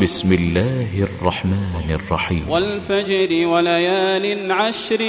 بسم الله الرحمن الرحيم. والفجر وليال عشر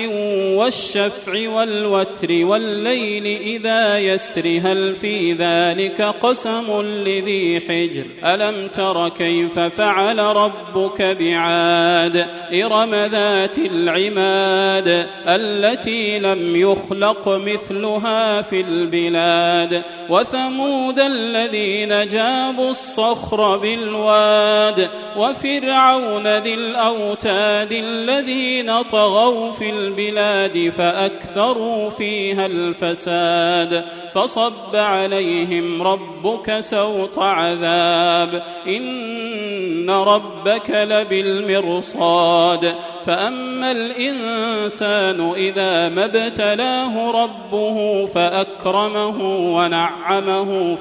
والشفع والوتر والليل إذا يسر هل في ذلك قسم لذي حجر ألم تر كيف فعل ربك بعاد إرم ذات العماد التي لم يخلق مثلها في البلاد وثمود الذين جابوا الصخر بالواد وفرعون ذي الأوتاد الذين طغوا في البلاد فأكثروا فيها الفساد فصب عليهم ربك سوط عذاب إن ربك لبالمرصاد فأما الإنسان إذا ما ابتلاه ربه فأكرمه ونعمه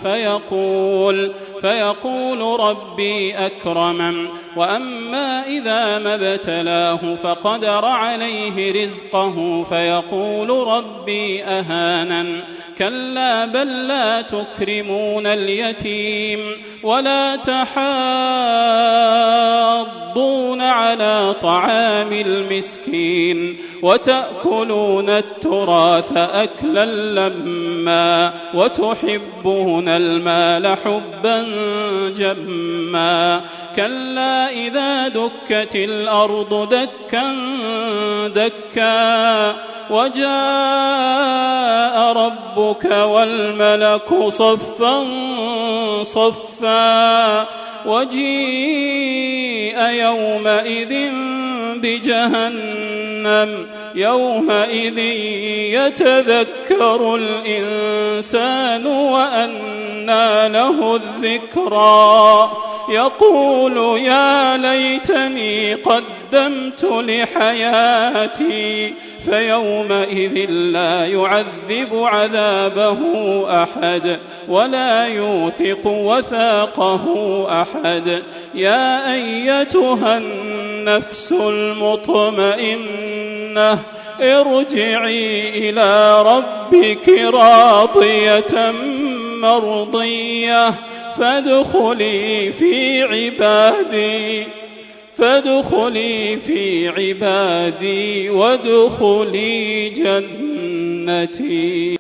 فيقول ربي أكرمن وأما إذا ما ابتلاه فقدر عليه رزقه فيقول ربي أهانن كلا بل لا تكرمون اليتيم ولا تحاضون على طعام المسكين وتأكلون التراث أكلا لما وتحبون المال حبا جما كلا إذا دكت الأرض دكا دكا وجاء ربك والملك صفا صفا وجيء يومئذ بجهنم يومئذ يتذكر الإنسان وأنى له الذكرى يقول يا ليتني قدمت لحياتي فيومئذ لا يعذب عذابه أحد ولا يوثق وثاقه أحد يا أيتها النفس المطمئنة ارجعي إلى ربك راضية مرضية فادخلي في عبادي وادخلي جنتي.